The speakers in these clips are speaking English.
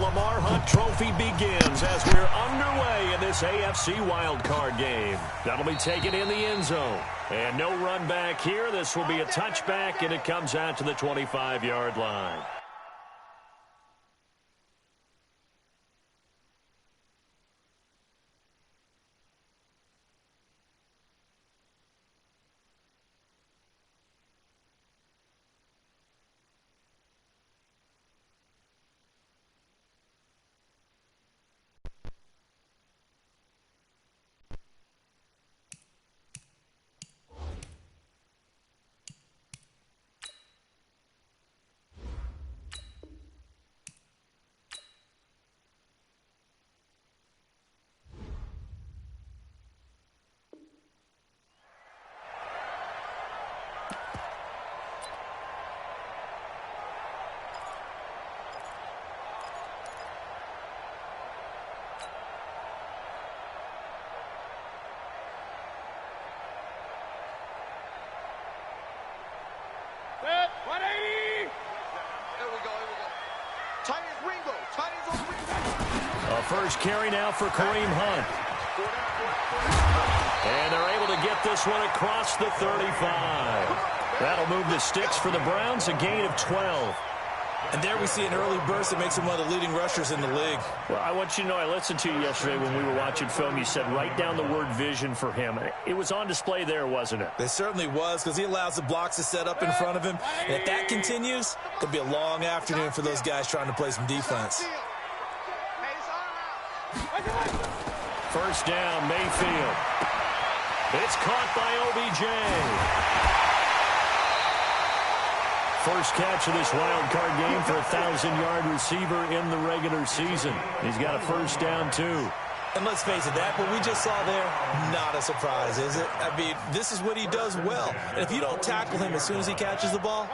Lamar Hunt Trophy begins as we're underway in this AFC wildcard game. That'll be taken in the end zone. And no run back here. This will be a touchback, and it comes out to the 25-yard line. First carry now for Kareem Hunt. And they're able to get this one across the 35. That'll move the sticks for the Browns, a gain of 12. And there we see an early burst that makes him one of the leading rushers in the league. Well, I want you to know, I listened to you yesterday when we were watching film. You said write down the word vision for him. It was on display there, wasn't it? It certainly was, because he allows the blocks to set up in front of him. And if that continues, it'll be a long afternoon for those guys trying to play some defense. First down, Mayfield. It's caught by OBJ. First catch of this wild card game for a 1,000-yard receiver in the regular season. He's got a first down, too. And let's face it, that what we just saw there, not a surprise, is it? I mean, this is what he does well. And if you don't tackle him as soon as he catches the ball,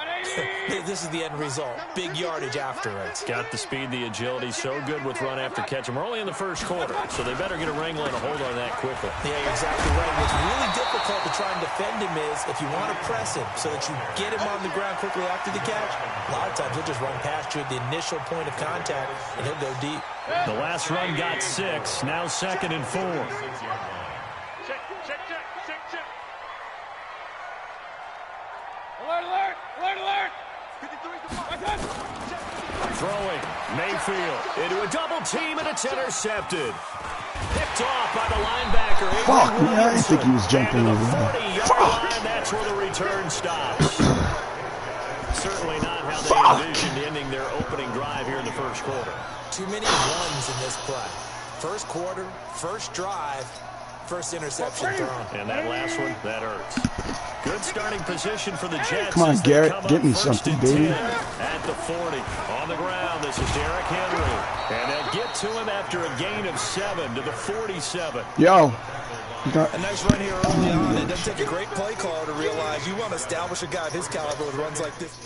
this is the end result. Big yardage afterwards. Got the speed, the agility, so good with run after catch. And we're only in the first quarter, so they better get a wrangle and a hold on that quickly. Yeah, you're exactly right. What's really difficult to try and defend him is if you want to press him so that you get him on the ground quickly after the catch, a lot of times he'll just run past you at the initial point of contact, and he'll go deep. The last run got 6, now 2nd and 4. Check. Alert. Throwing, Mayfield into a double team, and it's intercepted. Picked off by the linebacker. Fuck, man, I didn't think he was jumping over there. Fuck. That's where the return stops. Certainly not how they envisioned ending their opening drive here in the first quarter. Too many runs in this play. First quarter, first drive, first interception thrown. And that last one, that hurts. Good starting position for the Jets. Come on, Garrett, get me something, baby. At the 40, on the ground, this is Derrick Henry. And they'll get to him after a gain of 7 to the 47. Yo. A nice run here early on. It doesn't take a great play caller to realize you want to establish a guy of his caliber with runs like this.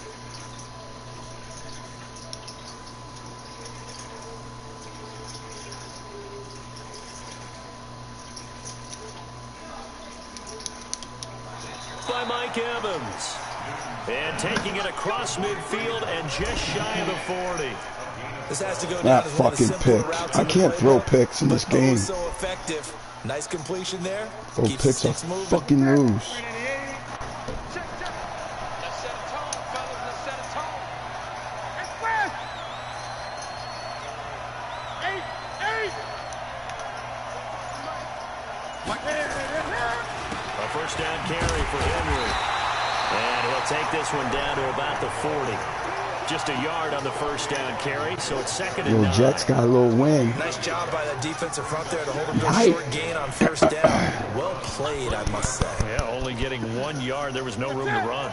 By Mike Evans. And taking it across midfield and just shy of the 40. This has to go down That as one of the fucking simpler pick. routes I in the can't throw playbook, picks in this game. So effective. Nice completion there. Those Keeps picks the are sticks moving. fucking loose. A first down carry for Henry. And he'll take this one down to about the 40. Just a yard on the first down carry, so it's 2nd and 9. Jets got a little win. Nice job by the defensive front there to hold him to a short gain on first down. Well played, I must say. Yeah, only getting 1 yard. There was no room to run.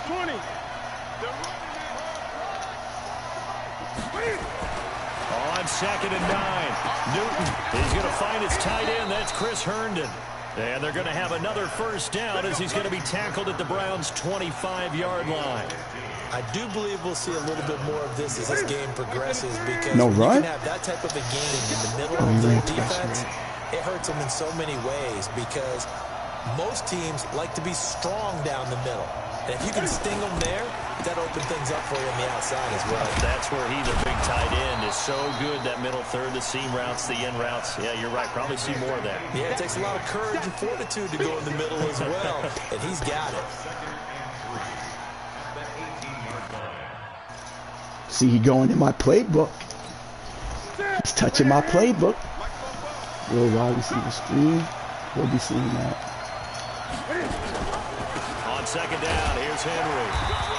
20. On 2nd and 9. Newton, he's going to find his tight end. That's Chris Herndon. And they're going to have another first down as he's going to be tackled at the Browns' 25-yard line. I do believe we'll see a little bit more of this as this game progresses because no you run? can have that type of a game in the middle of their defense. It hurts them in so many ways because most teams like to be strong down the middle. And if you can sting them there, that opened things up for you on the outside as well. That's where he, the big tight end, is so good, that middle third, the seam routes, the end routes. Yeah, you're right. Probably see more of that. Yeah, it takes a lot of courage and fortitude to go in the middle as well, and he's got it. See, he going in my playbook. He's touching my playbook. Will wide receiver screen. We'll be seeing that. On second down, here's Henry.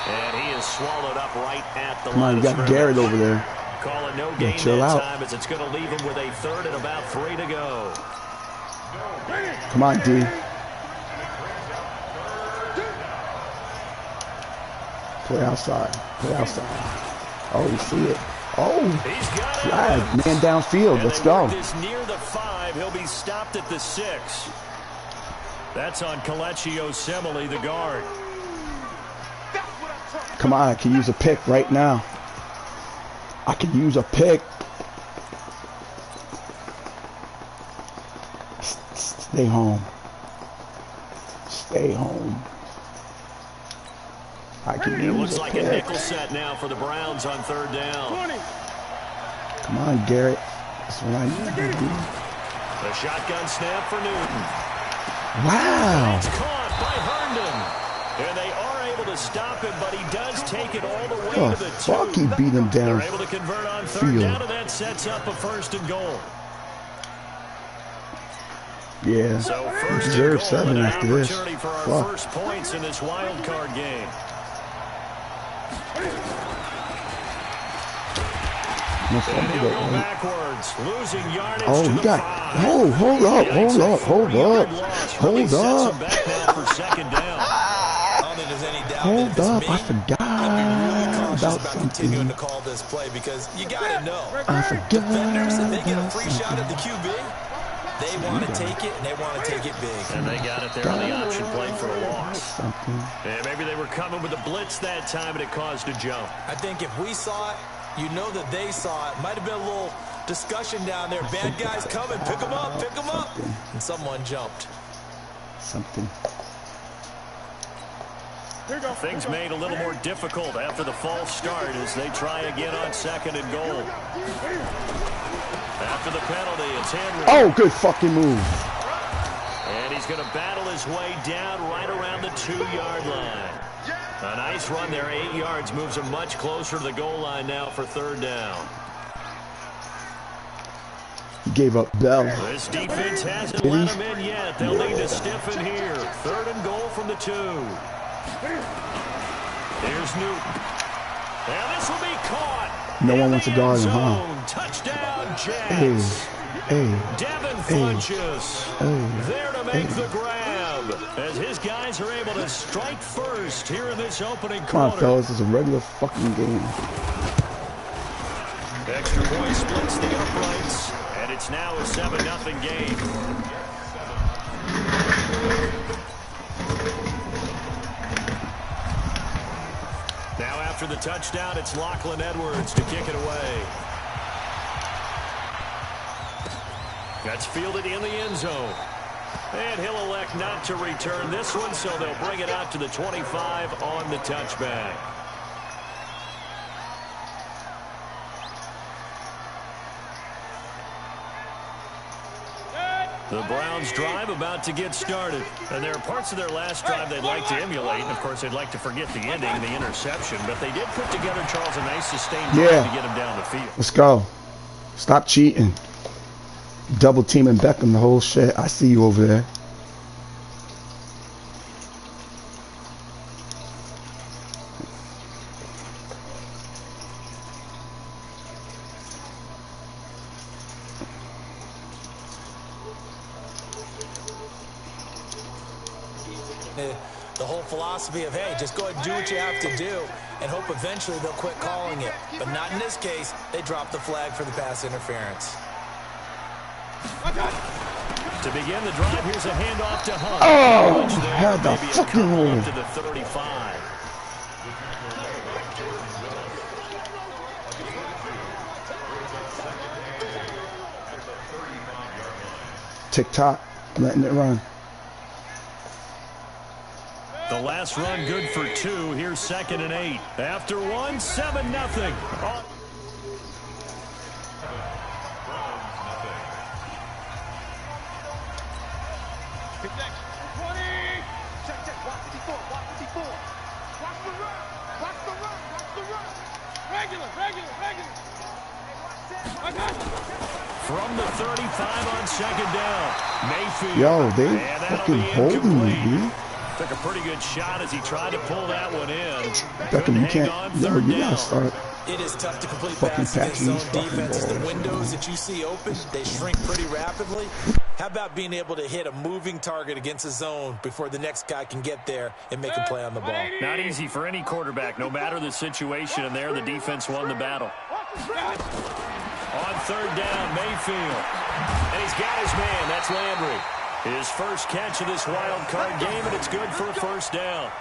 And he is swallowed up right at the Come on, line you got of Garrett over there. Call it no gain chill that out. time, as it's going to leave him with a third and about 3 to go. Come on, D. Play outside. Play outside. Oh, you see it. Oh, He's got it. flag. Man downfield. And Let's they go. work this near the 5. He'll be stopped at the 6. That's on Kelechi Osemele, the guard. Come on, I can use a pick right now. I can use a pick. Stay home. Stay home. I can It use looks a like a pick. nickel set now for the Browns on third down. Come on, Garrett. That's what I need, baby. The shotgun snap for Newton. Wow. It's caught by Herndon. And they are able to stop him, but he does take it all the way Oh, to the 2. fuck, he beat him down. They're able to convert on third Field. down, and that sets up a 1st and goal. Yeah. So He first and deserves goal, 7 and an after this. opportunity for our Fuck. first points in this wild card game. No And fumble he'll that go way. backwards, losing yardage Oh, to he the got. 5. Oh, hold up. Hold up. Hold 40-yard up. loss really Hold sets up. him back now for second down. I don't think there's any doubt Hold that if up. it's I me, forgot I'd be really cautious about about continuing something. to call this play because you got to know. I forgot Defenders, if they get a about free shot at the something. QB, they want to take it, and they want to take it big. And they got it there on the option play for a loss. Something. And maybe they were coming with a blitz that time, and it caused a jump. I think if we saw it, you know that they saw it. Might have been a little discussion down there. Bad guys coming. Pick them up. Pick them up. And someone jumped. Something. Things made a little more difficult after the false start as they try again on second and goal. After the penalty, it's Henry. Oh, good fucking move. And he's going to battle his way down right around the 2-yard line. A nice run there, 8 yards, moves him much closer to the goal line now for third down. He gave up Bell. This defense hasn't Did he? let him in yet. They'll need to stiffen here. Third and goal from the 2. Here's Newton. And this will be caught. No in one wants the to guard end him, huh? zone. Touchdown, Hey, Jets. hey, Devin hey, Funchess hey, there to make hey. the grab as his guys are able to strike first here in this opening Come on, quarter. fellas. It's a regular fucking game. Extra point splits the uprights, and it's now a 7-0 game. Now after the touchdown, it's Lachlan Edwards to kick it away. That's fielded in the end zone. And he'll elect not to return this one, so they'll bring it out to the 25 on the touchback. The Browns drive about to get started. And there are parts of their last drive they'd like to emulate. And, of course, they'd like to forget the ending, the interception. But they did put together, Charles, a nice sustained drive to get him down the field. Let's go. Stop cheating. Double teaming Beckham the whole shit. I see you over there. The whole philosophy of, hey, just go ahead and do what you have to do and hope eventually they'll quit calling it. But not in this case. They dropped the flag for the pass interference. To begin the drive, here's a handoff to Hunt. Oh, Which there, had the maybe a fucking couple roll. up to the 35. Tick tock. Letting it run. The last run good for 2. Here's 2nd and 8. After 1, 7-0. From the 35 on 2nd down. Mayfield. Yo, they fucking holding me, dude. Took a pretty good shot as he tried to pull that one in. Beckham, you can't. Yo, you gotta start. It is tough to complete Fucking passes against passing zone these fucking defenses. The balls. windows that you see open, they shrink pretty rapidly. How about being able to hit a moving target against a zone before the next guy can get there and make a play on the ball? Not easy for any quarterback, no matter the situation, and there the defense won the battle. On 3rd down, Mayfield. And he's got his man. That's Landry. His first catch of this wild card game, and it's good for a 1st down.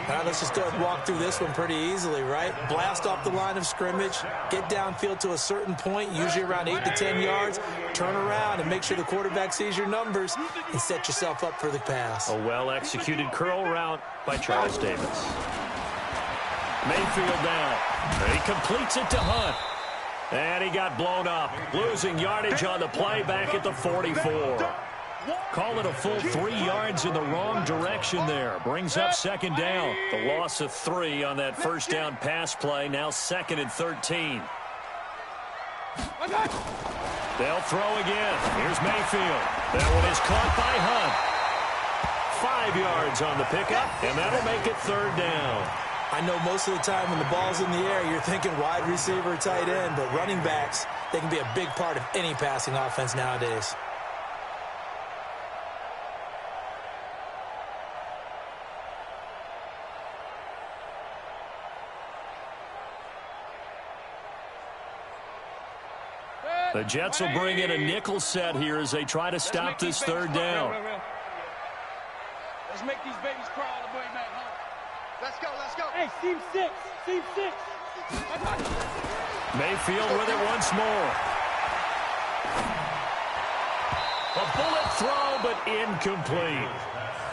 All right, let's just go ahead and walk through this one pretty easily, right? Blast off the line of scrimmage, get downfield to a certain point, usually around 8 to 10 yards, turn around and make sure the quarterback sees your numbers and set yourself up for the pass. A well-executed curl route by Charles Davis. Mayfield down. And he completes it to Hunt. And he got blown up, losing yardage on the play back at the 44. Call it a full 3 yards in the wrong direction there. Brings up 2nd down. The loss of 3 on that 1st down pass play. Now 2nd and 13. They'll throw again. Here's Mayfield. That one is caught by Hunt. 5 yards on the pickup, and that'll make it 3rd down. I know most of the time when the ball's in the air, you're thinking wide receiver, tight end, but running backs, they can be a big part of any passing offense nowadays. The Jets will bring in a nickel set here as they try to stop this 3rd down. Let's make these babies crawl all the way back home. Let's go, let's go. Hey, team 6, team 6. Mayfield with it once more. A bullet throw, but incomplete.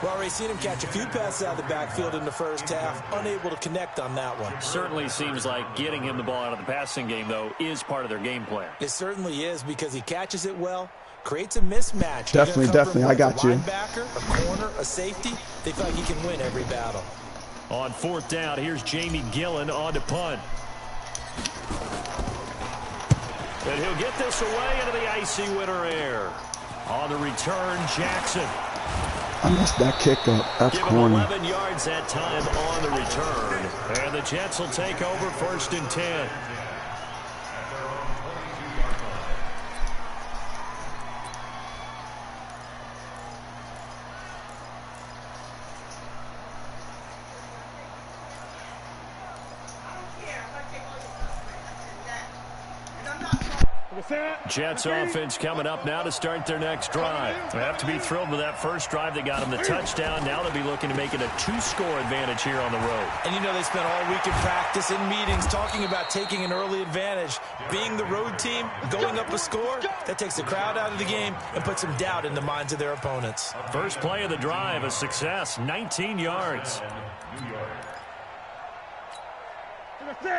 Well, already seen him catch a few passes out of the backfield in the 1st half, unable to connect on that one. Certainly seems like getting him the ball out of the passing game, though, is part of their game plan. It certainly is because he catches it well, creates a mismatch. Definitely. I got you. A linebacker, a corner, a safety. They feel like he can win every battle. On 4th down, here's Jamie Gillen on to punt. And he'll get this away into the icy winter air. On the return, Jackson. I missed that kick up. That's Give him corny. 11 yards that time on the return. And the Jets will take over 1st and 10. Jets offense coming up now to start their next drive. They have to be thrilled with that first drive. They got them the touchdown. Now they'll be looking to make it a 2-score advantage here on the road. And you know they spent all week in practice, in meetings, talking about taking an early advantage. Being the road team, going up a score, that takes the crowd out of the game and puts some doubt in the minds of their opponents. First play of the drive, a success, 19 yards.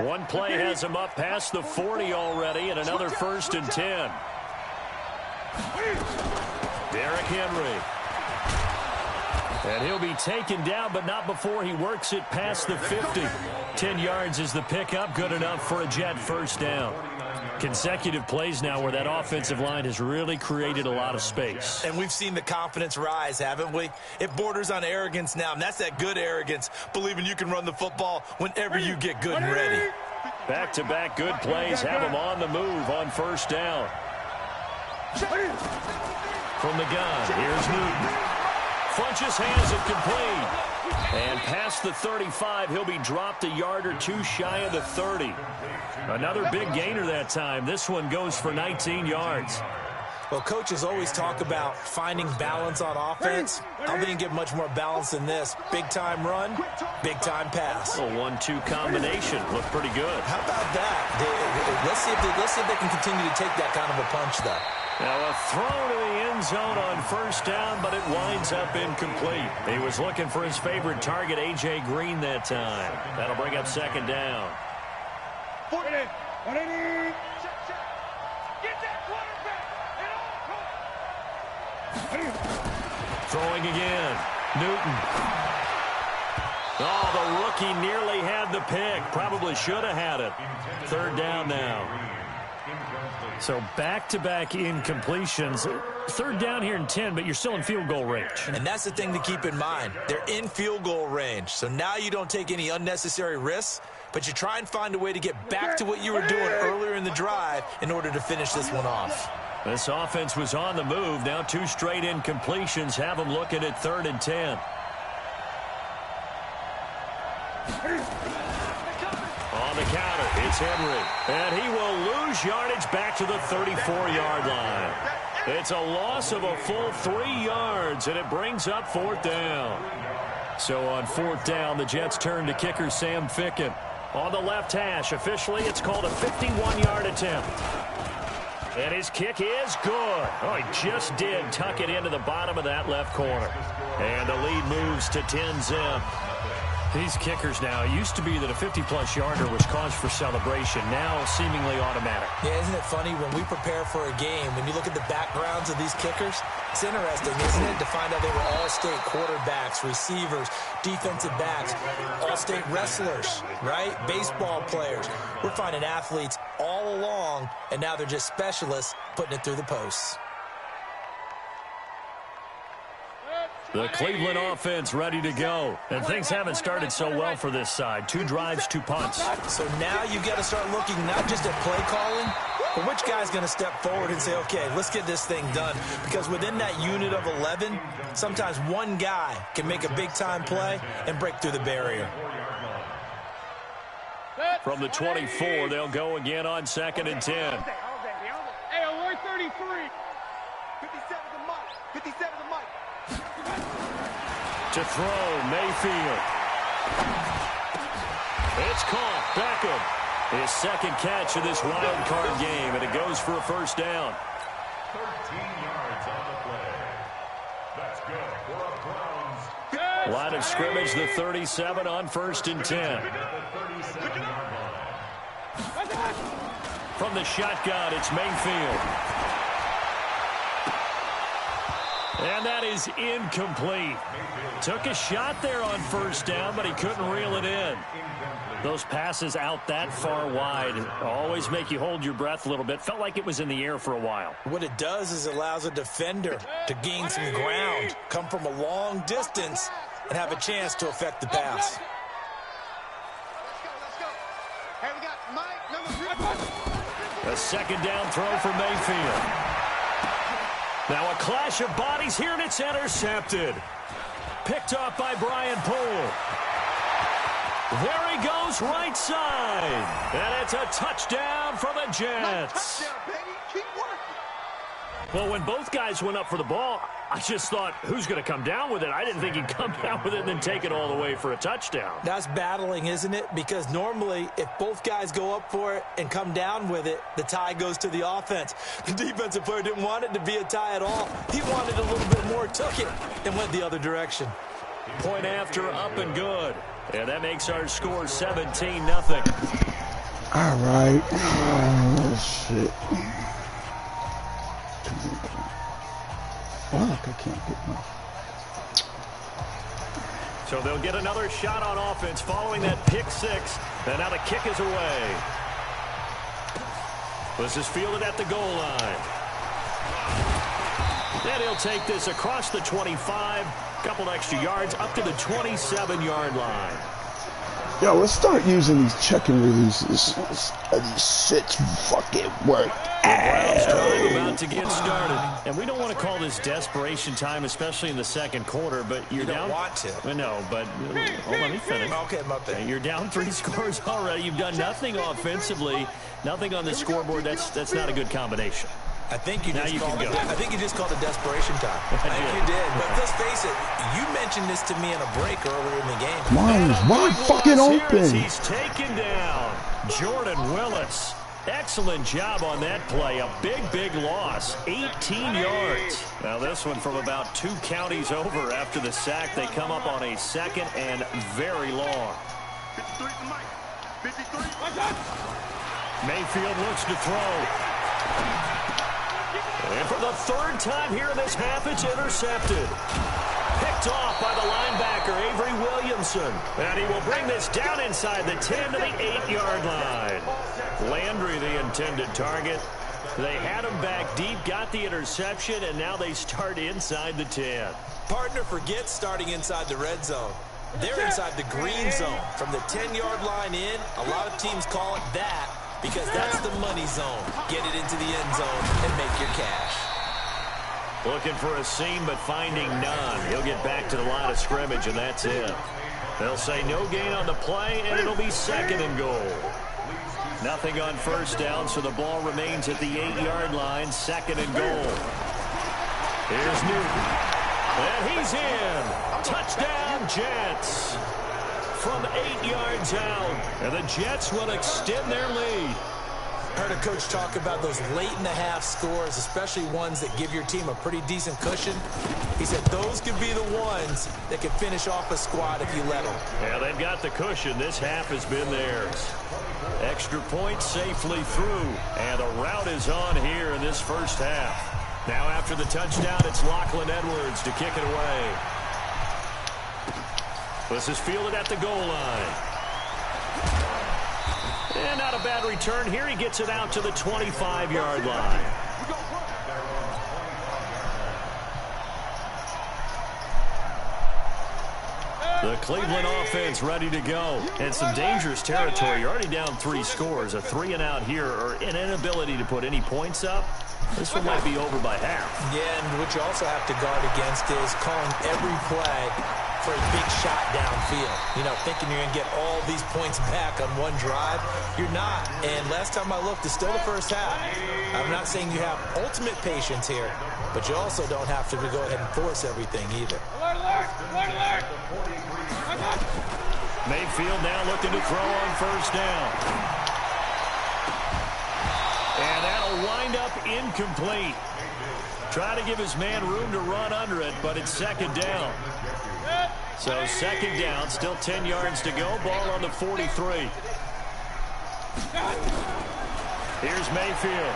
One play has him up past the 40 already, and another 1st and 10. Derrick Henry. And he'll be taken down, but not before he works it past the 50. 10 yards is the pickup, good enough for a Jet 1st down. Consecutive plays now where that offensive line has really created a lot of space. And we've seen the confidence rise, haven't we? It borders on arrogance now, and that's that good arrogance, believing you can run the football whenever you get good and ready. Back-to-back good plays have him on the move on 1st down. From the gun, here's Newton. Funches hands it complete. And past the 35, he'll be dropped a yard or two shy of the 30. Another big gainer that time. This one goes for 19 yards. Well, coaches always talk about finding balance on offense. I don't think you get much more balance than this. Big-time run, big-time pass. A 1-2 combination. Looked pretty good. How about that? Let's see if they can continue to take that kind of a punch, though. Now a throw to the end zone on first down, but it winds up incomplete. He was looking for his favorite target, A.J. Green, that time. That'll bring up second down. 180. Get that quarterback. Throwing again. Newton. Oh, the rookie nearly had the pick. Probably should have had it. Third down now. So back-to-back incompletions. Third down here in 10, but you're still in field goal range. And that's the thing to keep in mind. They're in field goal range. So now you don't take any unnecessary risks, but you try and find a way to get back to what you were doing earlier in the drive in order to finish this one off. This offense was on the move. Now 2 straight incompletions have them looking at 3rd and 10. On the counter, it's Henry. And he will lose yardage back to the 34-yard line. It's a loss of a full 3 yards, and it brings up 4th down. So on 4th down, the Jets turn to kicker Sam Ficken. On the left hash, officially, it's called a 51-yard attempt. And his kick is good. Oh, he just did tuck it into the bottom of that left corner. And the lead moves to 10-zip. These kickers now, it used to be that a 50-plus yarder was cause for celebration. Now seemingly automatic. Yeah, isn't it funny when we prepare for a game, when you look at the backgrounds of these kickers, it's interesting, isn't it, to find out they were all-state quarterbacks, receivers, defensive backs, all-state wrestlers, right? Baseball players. We're finding athletes all along, and now they're just specialists putting it through the posts. The Cleveland offense ready to go. And things haven't started so well for this side. 2 drives, 2 punts. So now you got to start looking not just at play calling, but which guy's going to step forward and say, okay, let's get this thing done. Because within that unit of 11, sometimes one guy can make a big-time play and break through the barrier. From the 24, they'll go again on 2nd and 10. Hey, alert 33. 57 to Mike. 57 to Mike. To throw, Mayfield. It's caught. Beckham. His second catch of this wild card game, and it goes for a first down. 13 yards on the play. That's good for a Browns. Line of scrimmage, the 37 on 1st and 10. From the shotgun, it's Mayfield. And that is incomplete. Took a shot there on first down, but he couldn't reel it in. Those passes out that far wide always make you hold your breath a little bit. Felt like it was in the air for a while. What it does is it allows a defender to gain some ground, come from a long distance, and have a chance to affect the pass. Let's go. Hey, we got Mike, number 3. A second down throw for Mayfield. Now a clash of bodies here, and it's intercepted. Picked off by Brian Poole. There he goes, right side. And it's a touchdown for the Jets. Touchdown, baby. Keep working. Well, when both guys went up for the ball, I just thought, who's going to come down with it? I didn't think he'd come down with it and then take it all the way for a touchdown. That's battling, isn't it? Because normally, if both guys go up for it and come down with it, the tie goes to the offense. The defensive player didn't want it to be a tie at all. He wanted a little bit more, took it, and went the other direction. Point after, up and good. And that makes our score 17-0. All right. Oh, shit. Fuck, I can't get my... So they'll get another shot on offense following that pick six. And now the kick is away. This is fielded at the goal line. And he'll take this across the 25. Couple extra yards up to the 27-yard line. Yo, let's start using these check and releases. These shits fucking work. Browns drive about to get started. And we don't want to call this desperation time, especially in the second quarter, but you're down. You don't want to. No, but let me finish. Okay, my bad. You're down 3 scores already. You've done nothing offensively, nothing on the scoreboard. That's not a good combination. I think you Now just you called can it. go. I think you just called it desperation time. I think you did. But let's face it, you mentioned this to me in a break earlier in the game. Come on, he's wide fucking Here as open. he's taken down. Jordan Willis. Excellent job on that play. A big loss. 18 yards. Now this one from about 2 counties over after the sack. They come up on a 2nd and very long. 53 to Mike. 53. Mayfield looks to throw. And for the 3rd time here in this half, it's intercepted. Picked off by the linebacker, Avery Williamson. And he will bring this down inside the 10 to the 8-yard line. Landry, the intended target. They had him back deep, got the interception, and now they start inside the 10. Partner forgets starting inside the red zone. They're inside the green zone. From the 10-yard line in, a lot of teams call it that because that's the money zone. Get it into the end zone and make your cash. Looking for a seam, but finding none. He'll get back to the line of scrimmage, and that's it. They'll say no gain on the play, and it'll be 2nd and goal. Nothing on 1st down, so the ball remains at the 8-yard line, 2nd and goal. Here's Newton. And he's in. Touchdown, Jets. From 8 yards out, and the Jets will extend their lead. Heard a coach talk about those late-in-the-half scores, especially ones that give your team a pretty decent cushion. He said those could be the ones that could finish off a squad if you let them. Yeah, they've got the cushion. This half has been theirs. Extra point safely through, and the route is on here in this 1st half. Now after the touchdown, it's Lachlan Edwards to kick it away. This is fielded at the goal line. And not a bad return here. He gets it out to the 25-yard line. The Cleveland offense ready to go. And some dangerous territory. You're already down 3 scores. A 3-and-out here, or an inability to put any points up. This one might be over by half. Yeah, and what you also have to guard against is calling every play for a big shot downfield. You know, thinking you're going to get all these points back on one drive. You're not. And last time I looked, it's still the 1st half. I'm not saying you have ultimate patience here, but you also don't have to go ahead and force everything either. Mayfield now looking to throw on 1st down. And that'll wind up incomplete. Try to give his man room to run under it, but it's 2nd down. So 2nd down, still 10 yards to go. Ball on the 43. Here's Mayfield.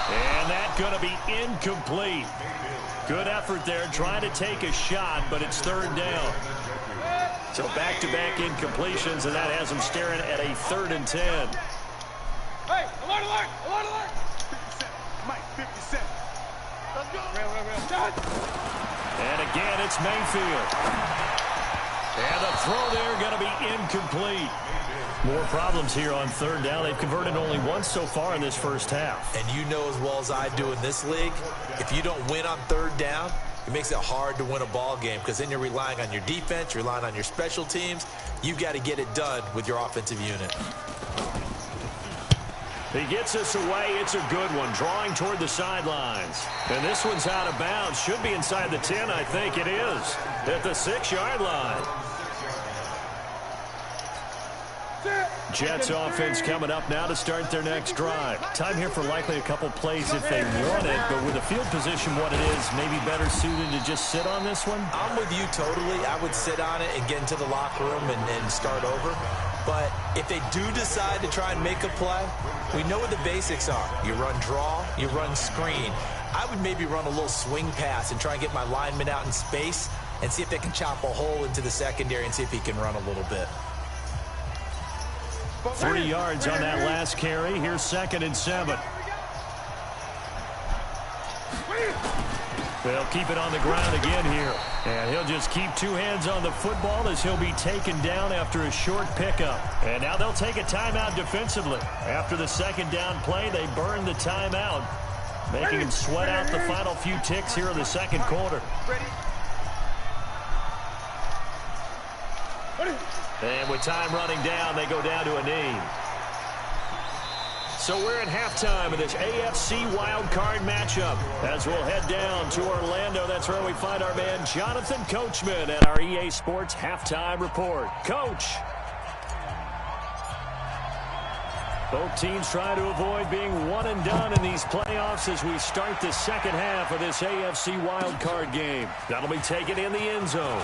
And that's going to be incomplete. Good effort there, trying to take a shot, but it's 3rd down. So back-to-back incompletions, and that has them staring at a 3rd and 10. Hey, alert! 57. Mike, 57. Let's go. And again, it's Mayfield. And the throw there going to be incomplete. More problems here on 3rd down. They've converted only once so far in this 1st half. And you know as well as I do in this league, if you don't win on 3rd down, it makes it hard to win a ball game because then you're relying on your defense, you're relying on your special teams. You've got to get it done with your offensive unit. He gets us away. It's a good one, drawing toward the sidelines. And this one's out of bounds. Should be inside the 10, I think it is. At the 6-yard line. Jets offense coming up now to start their next drive. Time here for likely a couple plays if they want it, but with the field position what it is, maybe better suited to just sit on this one? I'm with you totally. I would sit on it and get into the locker room and start over. But if they do decide to try and make a play, we know what the basics are. You run draw, you run screen. I would maybe run a little swing pass and try and get my lineman out in space and see if they can chop a hole into the secondary and see if he can run a little bit. 3 yards on that last carry. Here's 2nd and 7. They'll keep it on the ground again here. And he'll just keep 2 hands on the football as he'll be taken down after a short pickup. And now they'll take a timeout defensively. After the 2nd down play, they burn the timeout, making him sweat out the final few ticks here in the 2nd quarter. And with time running down, they go down to a knee. So we're at halftime of this AFC wildcard matchup. As we'll head down to Orlando, that's where we find our man Jonathan Coachman at our EA Sports Halftime Report. Coach. Both teams trying to avoid being one and done in these playoffs as we start the second half of this AFC wildcard game. That'll be taken in the end zone.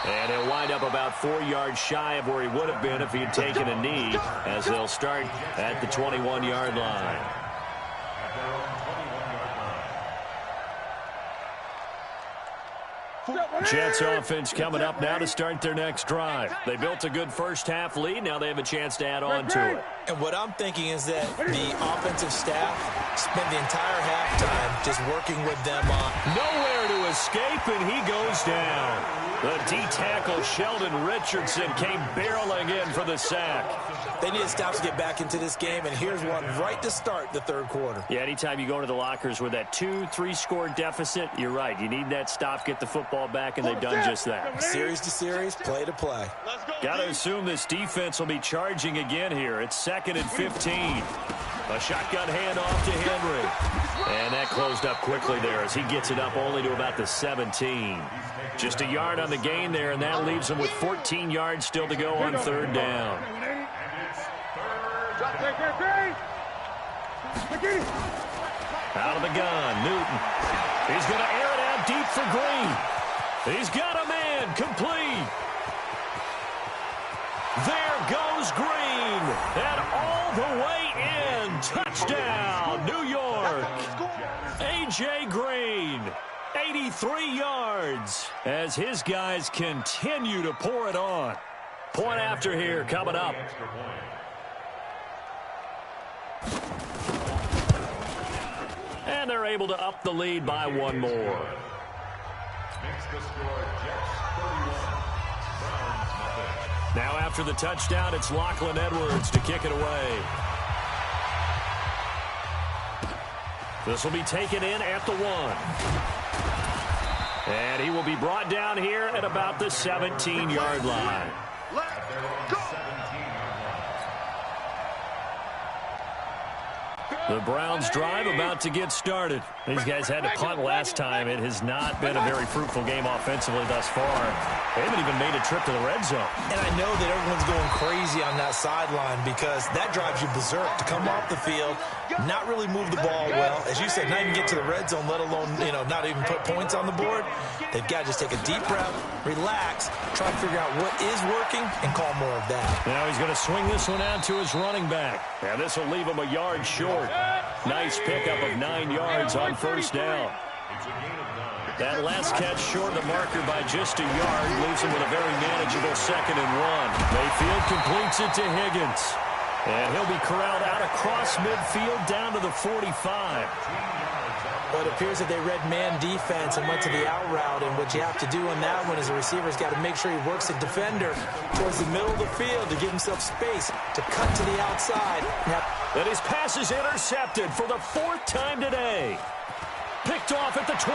And he'll wind up about 4 yards shy of where he would have been if he had taken a knee, as they'll start at the 21-yard line. Jets offense coming up now to start their next drive. They built a good first-half lead. Now they have a chance to add on to it. And what I'm thinking is that the offensive staff spent the entire halftime just working with them on. Nowhere to escape, and he goes down. The D-tackle Sheldon Richardson came barreling in for the sack. They need to stop to get back into this game, and here's one right to start the third quarter. Yeah, anytime you go into the lockers with that 2-3 score deficit, you're right. You need that stop, get the football back, and they've done just that. Series to series, play to play. Got to assume this defense will be charging again here. It's 2nd and 15. A shotgun handoff to Henry. And that closed up quickly there as he gets it up only to about the 17. Just a yard on the gain there, and that leaves him with 14 yards still to go on third down. Out of the gun, Newton. He's going to air it out deep for Green. He's got a man, complete. There goes Green, and all the way in. Touchdown, New York. A.J. Green, 83 yards, as his guys continue to pour it on. Point after here coming up. And they're able to up the lead by one more. Makes the score Jets 31, Browns nothing. Now after the touchdown, it's Lachlan Edwards to kick it away. This will be taken in at the 1. And he will be brought down here at about the 17-yard line. The Browns drive about to get started. These guys had to punt last time. It has not been a very fruitful game offensively thus far. They haven't even made a trip to the red zone. And I know that everyone's going crazy on that sideline because that drives you berserk to come off the field, not really move the ball well. As you said, not even get to the red zone, let alone, not even put points on the board. They've got to just take a deep breath, relax, try to figure out what is working, and call more of that. Now he's going to swing this one out to his running back. And this will leave him a yard short. Nice pickup of 9 yards on first down. That last catch short of the marker by just a yard leaves him with a very manageable 2nd and 1. Mayfield completes it to Higgins. And he'll be corralled out across midfield down to the 45. Well, it appears that they read man defense and went to the out route, and what you have to do on that one is the receiver's got to make sure he works the defender towards the middle of the field to give himself space to cut to the outside. And his pass is intercepted for the 4th time today. Picked off at the 28.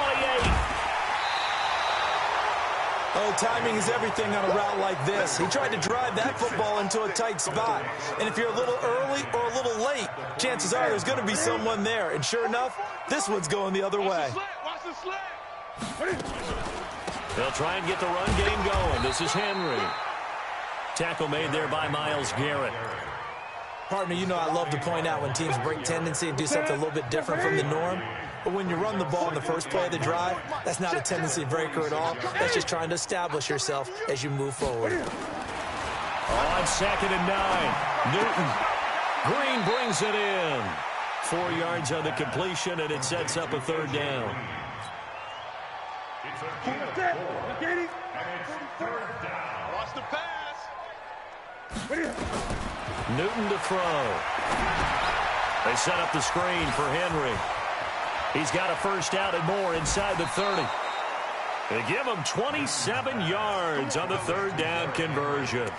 Oh, timing is everything on a route like this. He tried to drive that football into a tight spot. And if you're a little early or a little late, chances are there's going to be someone there. And sure enough, this one's going the other way. They'll try and get the run game going. This is Henry. Tackle made there by Myles Garrett. Partner, I love to point out when teams break tendency and do something a little bit different from the norm. But when you run the ball in the first play of the drive, that's not a tendency breaker at all. That's just trying to establish yourself as you move forward. On 2nd and 9, Newton. Green brings it in. 4 yards on the completion, and it sets up a 3rd down. It's a gain of 4, and it's 3rd down. Watch the pass. Newton to throw. They set up the screen for Henry. He's got a first down and more inside the 30. They give him 27 yards on the 3rd down conversion.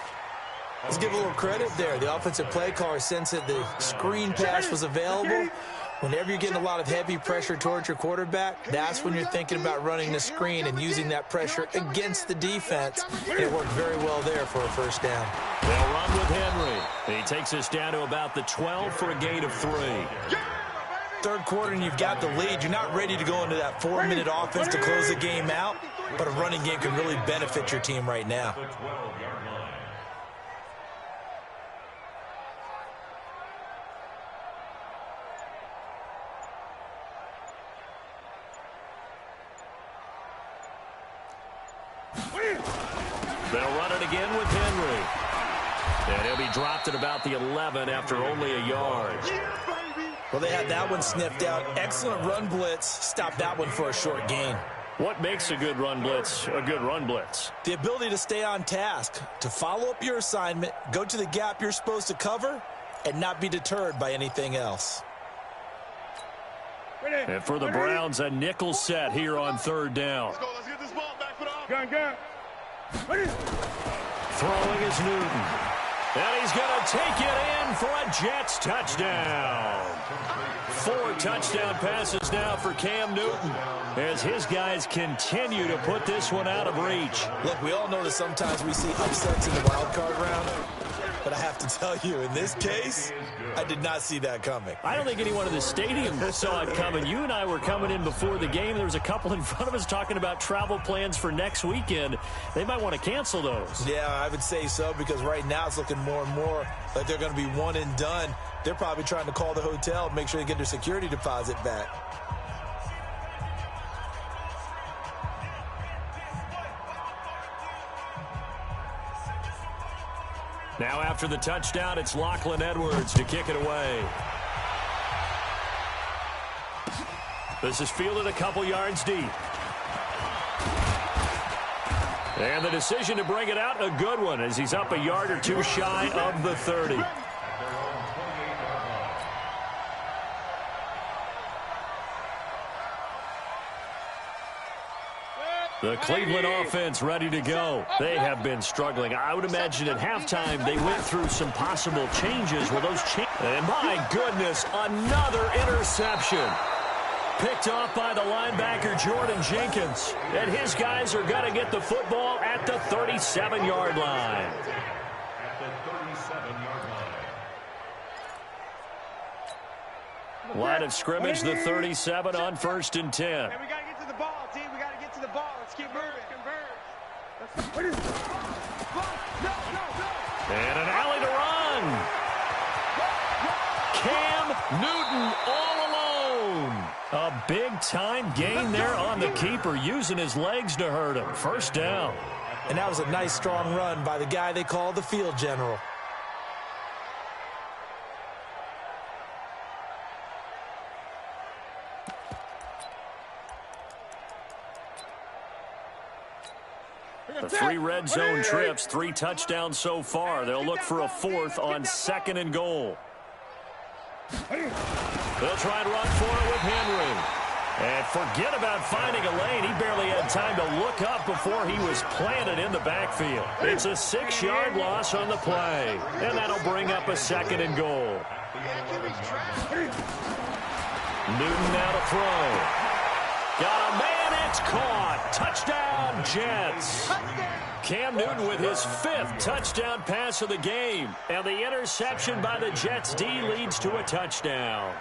Let's give a little credit there. The offensive play caller sensed that the screen pass was available. Whenever you're getting a lot of heavy pressure towards your quarterback, that's when you're thinking about running the screen and using that pressure against the defense. And it worked very well there for a first down. They'll run with Henry. He takes us down to about the 12 for a gain of 3. Third quarter and you've got the lead. You're not ready to go into that 4-minute offense to close the game out, but a running game can really benefit your team right now. They'll run it again with Henry. And he'll be dropped at about the 11 after only a yard. Well, they had that one sniffed out. Excellent run blitz. Stopped that one for a short gain. What makes a good run blitz a good run blitz? The ability to stay on task, to follow up your assignment, go to the gap you're supposed to cover, and not be deterred by anything else. And for the Browns, a nickel set here on third down. Let's go. Let's get this ball back for the offense. Gun. Throwing is Newton. And he's going to take it in for a Jets touchdown. 4 touchdown passes now for Cam Newton as his guys continue to put this one out of reach. Look, we all know that sometimes we see upsets in the wild card round, but I have to tell you, in this case, I did not see that coming. I don't think anyone in the stadium saw it coming. You and I were coming in before the game. There was a couple in front of us talking about travel plans for next weekend. They might want to cancel those. Yeah, I would say so, because right now it's looking more and more like they're going to be one and done. They're probably trying to call the hotel and make sure they get their security deposit back. Now after the touchdown, it's Lachlan Edwards to kick it away. This is fielded a couple yards deep. And the decision to bring it out, a good one, as he's up a yard or two shy of the 30. The Cleveland offense ready to go. They have been struggling. I would imagine at halftime they went through some possible changes. Well, those changes. And my goodness, another interception. Picked off by the linebacker Jordan Jenkins. And his guys are going to get the football at the 37-yard line. Line of scrimmage, the 37 on 1st and 10. And we got to get to the ball, team. We got to get to the ball. Let's keep moving. Converge. And an alley to run. Cam Newton all alone. A big-time gain there on the keeper, using his legs to hurt him. First down. And that was a nice, strong run by the guy they call the field general. The 3 red zone trips, 3 touchdowns so far. They'll look for a 4th on 2nd and goal. They'll try and run for it with Henry. And forget about finding a lane. He barely had time to look up before he was planted in the backfield. It's a 6-yard loss on the play. And that'll bring up a 2nd and goal. Newton now to throw. Got a man, it's caught. Touchdown, Jets. Cam Newton with his 5th touchdown pass of the game. And the interception by the Jets D leads to a touchdown.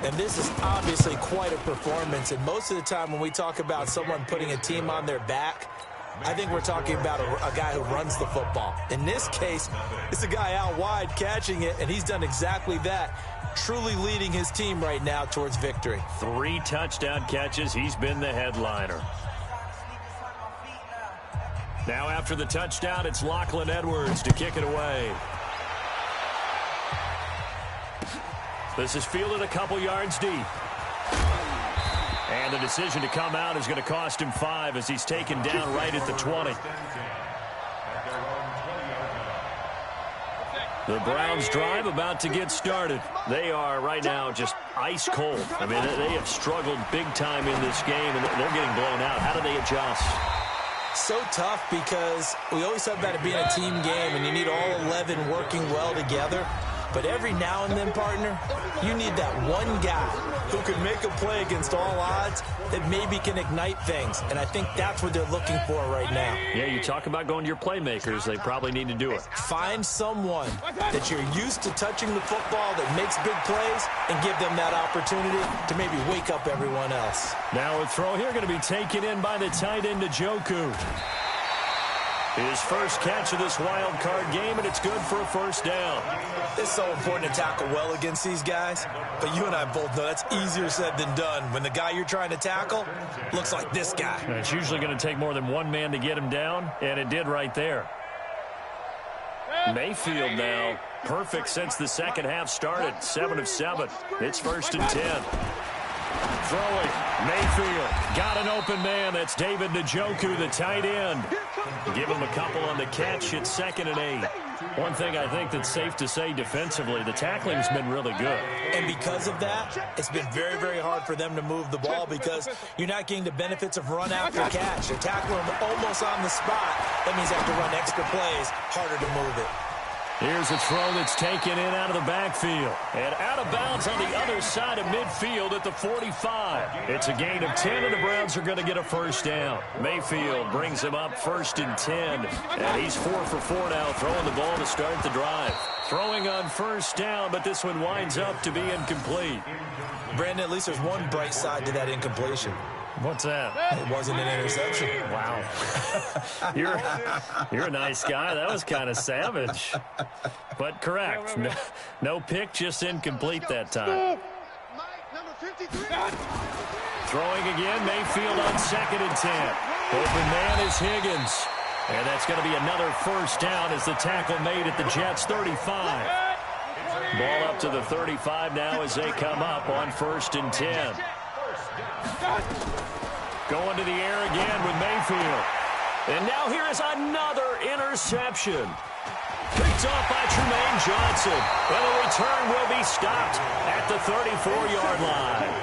And this is obviously quite a performance. And most of the time when we talk about someone putting a team on their back, I think we're talking about a guy who runs the football. In this case, it's a guy out wide catching it, and he's done exactly that, truly leading his team right now towards victory. 3 touchdown catches. He's been the headliner. Now after the touchdown, it's Lachlan Edwards to kick it away. This is fielded a couple yards deep. And the decision to come out is going to cost him 5 as he's taken down right at the 20. The Browns drive about to get started. They are right now just ice cold. I mean, they have struggled big time in this game, and they're getting blown out. How do they adjust? So tough, because we always talk about it being a team game, and you need all 11 working well together. But every now and then, partner, you need that one guy who can make a play against all odds that maybe can ignite things. And I think that's what they're looking for right now. Yeah, you talk about going to your playmakers. They probably need to do it. Find someone that you're used to touching the football that makes big plays and give them that opportunity to maybe wake up everyone else. Now a throw here going to be taken in by the tight end, Njoku. His first catch of this wild card game, and it's good for a first down. It's so important to tackle well against these guys, but you and I both know that's easier said than done when the guy you're trying to tackle looks like this guy. And it's usually going to take more than one man to get him down, and it did right there. Mayfield now, perfect since the second half started, 7 of 7. It's 1st and 10. Throwing, Mayfield, got an open man. That's David Njoku, the tight end. Give him a couple on the catch. It's 2nd and 8. One thing I think that's safe to say defensively, the tackling's been really good. And because of that, it's been very, very hard for them to move the ball because you're not getting the benefits of run after catch. They're tackling them almost on the spot. That means they have to run extra plays, harder to move it. Here's a throw that's taken in out of the backfield. And out of bounds on the other side of midfield at the 45. It's a gain of 10, and the Browns are going to get a first down. Mayfield brings him up 1st and 10. And he's 4 for 4 now, throwing the ball to start the drive. Throwing on first down, but this one winds up to be incomplete. Brandon, at least there's one bright side to that incompletion. What's that? It wasn't an interception. Wow. You're a nice guy. That was kind of savage. But correct. No pick, just incomplete that time. Throwing again, Mayfield on 2nd and 10. Open man is Higgins. And that's going to be another first down as the tackle made at the Jets' 35. Ball up to the 35 now as they come up on 1st and 10. Going to the air again with Mayfield. And now here is another interception. Picked off by Tremaine Johnson. And the return will be stopped at the 34-yard line.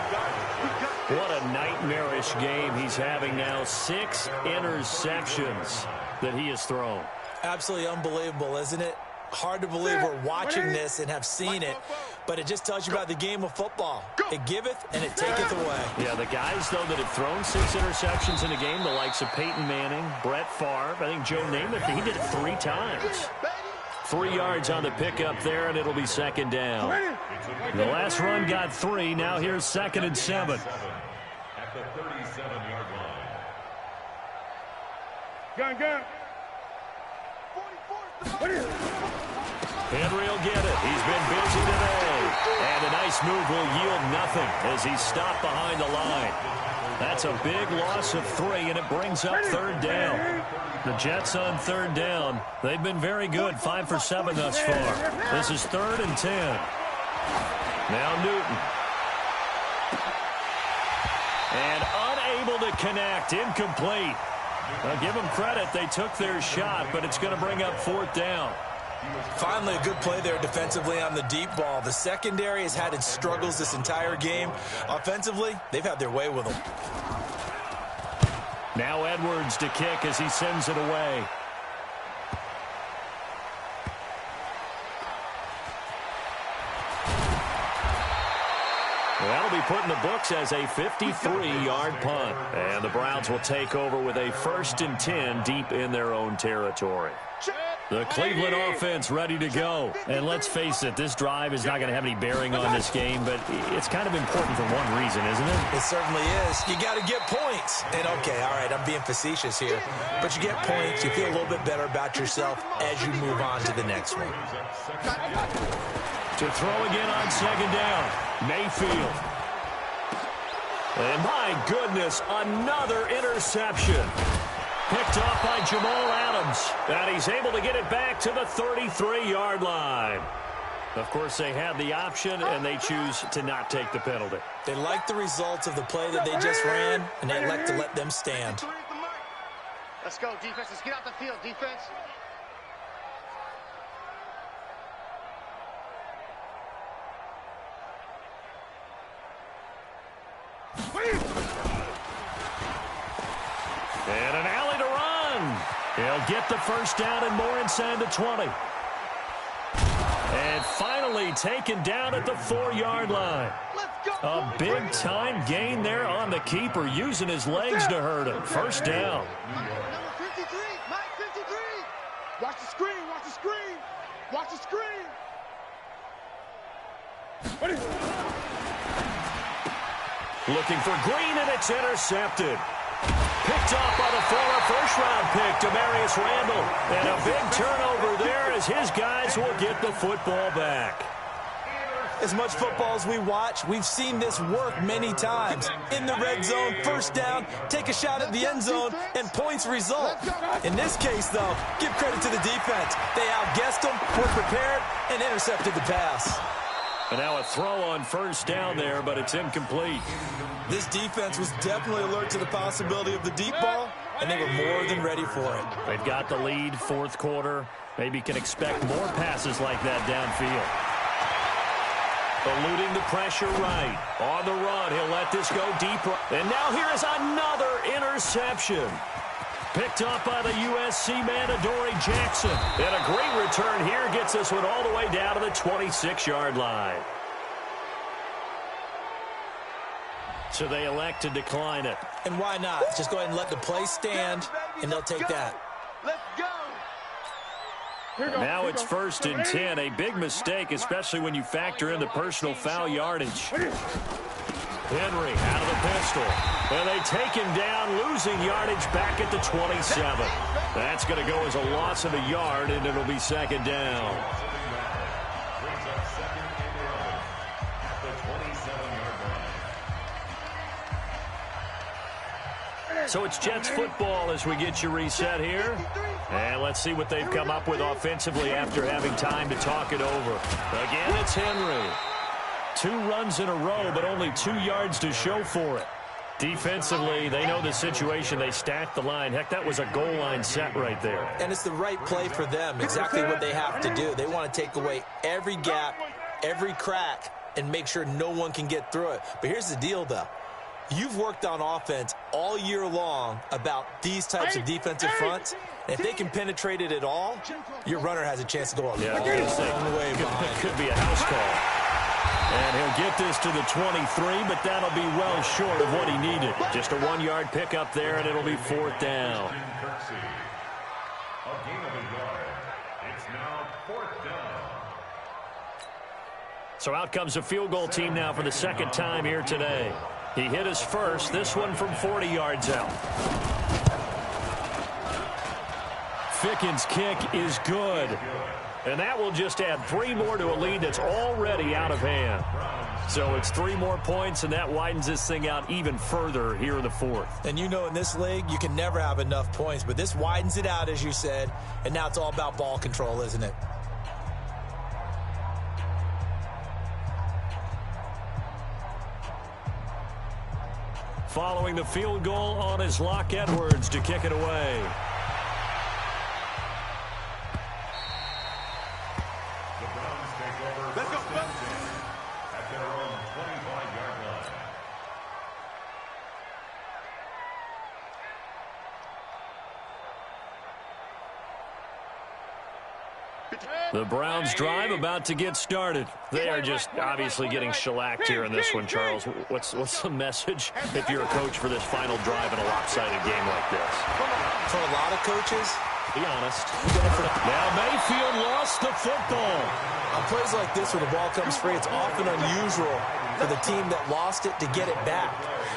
What a nightmarish game he's having now. 6 interceptions that he has thrown. Absolutely unbelievable, isn't it? Hard to believe we're watching this and have seen it, but it just tells you about the game of football. It giveth and it taketh away. Yeah, the guys, though, that have thrown 6 interceptions in a game, the likes of Peyton Manning, Brett Favre, I think Joe Namath, he did it 3 times. 3 yards on the pickup there, and it'll be 2nd down. The last run got 3. Now here's 2nd and 7. At the 37-yard line. Gun. Henry will get it. He's been busy today. And a nice move will yield nothing as he's stopped behind the line. That's a big loss of 3, and it brings up 3rd down. The Jets on 3rd down. They've been very good, 5 for 7 thus far. This is 3rd and 10. Now Newton. And unable to connect, incomplete. Now give them credit, they took their shot, but it's going to bring up 4th down. Finally, a good play there defensively on the deep ball. The secondary has had its struggles this entire game. Offensively, they've had their way with them. Now Edwards to kick as he sends it away. That'll be put in the books as a 53-yard punt. And the Browns will take over with a 1st and 10 deep in their own territory. The Cleveland offense ready to go. And let's face it, this drive is not going to have any bearing on this game, but it's kind of important for one reason, isn't it? It certainly is. You got to get points. And, okay, all right, I'm being facetious here. But you get points, you feel a little bit better about yourself as you move on to the next one. To throw again on 2nd down, Mayfield. And my goodness, another interception. Picked off by Jamal Adams. And he's able to get it back to the 33-yard line. Of course, they had the option, and they choose to not take the penalty. They like the results of the play that they just ran, and they elect to let them stand. Let's go, defense. Let's get out the field, defense. And an alley to run. He'll get the first down and more inside the 20. And finally taken down at the 4-yard line. A big-time gain there on the keeper, using his legs to hurt him. First down. Number 53, Mike 53. Watch the screen, watch the screen. Watch the screen. Looking for Green, and it's intercepted. Picked off by the former first-round pick, Demarius Randall. And a big turnover there as his guys will get the football back. As much football as we watch, we've seen this work many times. In the red zone, first down, take a shot at the end zone, and points result. In this case, though, give credit to the defense. They outguessed them, were prepared, and intercepted the pass. And now a throw on first down there, but it's incomplete. This defense was definitely alert to the possibility of the deep ball, and they were more than ready for it. They've got the lead, fourth quarter. Maybe can expect more passes like that downfield. Eluding the pressure right. On the run, he'll let this go deep. And now here is another interception. Picked up by the USC man, Adoree Jackson. And a great return here gets this one all the way down to the 26-yard line. So they elect to decline it. And why not? Just go ahead and let the play stand, and they'll take that. Let's go. Now it's 1st and 10. A big mistake, especially when you factor in the personal foul yardage. Henry out of the pistol. And they take him down, losing yardage back at the 27. That's going to go as a loss of a yard, and it'll be second down. Brings up 2nd and 11 at the 27-yard line. So it's Jets football as we get you reset here. And let's see what they've come up with offensively after having time to talk it over. Again, it's Henry. 2 runs in a row, but only 2 yards to show for it. Defensively, they know the situation. They stacked the line. Heck, that was a goal line set right there. And it's the right play for them, exactly what they have to do. They want to take away every gap, every crack, and make sure no one can get through it. But here's the deal, though. You've worked on offense all year long about these types of defensive fronts. And if they can penetrate it at all, your runner has a chance to go a long way behind. Could be a house call. And he'll get this to the 23, but that'll be well short of what he needed. Just a 1-yard pickup there, and it'll be 4th down. A gain of a yard. It's now 4th down. So out comes a field goal team now for the second time here today. He hit his first, this one from 40 yards out. Ficken's kick is good. And that will just add 3 more to a lead that's already out of hand. So it's 3 more points, and that widens this thing out even further here in the 4th. And you know in this league, you can never have enough points. But this widens it out, as you said. And now it's all about ball control, isn't it? Following the field goal on his Locke Edwards to kick it away. The Browns take over Let's go, first and 10 at their own 25-yard line. The Browns drive about to get started. They are just obviously getting shellacked here in this one, Charles. What's the message if you're a coach for this final drive in a lopsided game like this? For a lot of coaches, Be honest. Now Mayfield lost the football. on plays like this where the ball comes free, it's often unusual for the team that lost it to get it back.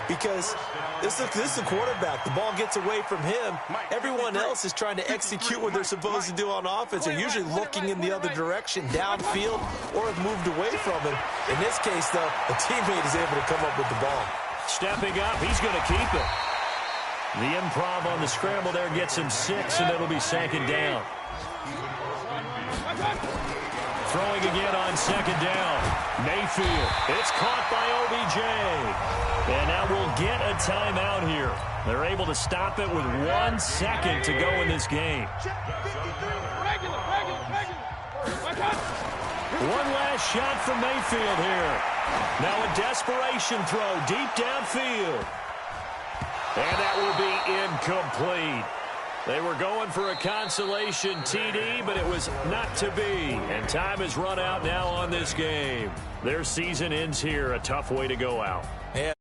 Because this is the quarterback. The ball gets away from him. Everyone else is trying to execute what they're supposed to do on offense. They're usually looking in the other direction, downfield, or have moved away from him. In this case, though, a teammate is able to come up with the ball. Stepping up, he's going to keep it. The improv on the scramble there gets him 6, and it'll be second down. Throwing again on second down. Mayfield. It's caught by OBJ. And now we'll get a timeout here. They're able to stop it with 1 second to go in this game. One last shot from Mayfield here. Now a desperation throw deep downfield. And that will be incomplete. They were going for a consolation TD, but it was not to be. And time has run out now on this game. Their season ends here. A tough way to go out. Yeah,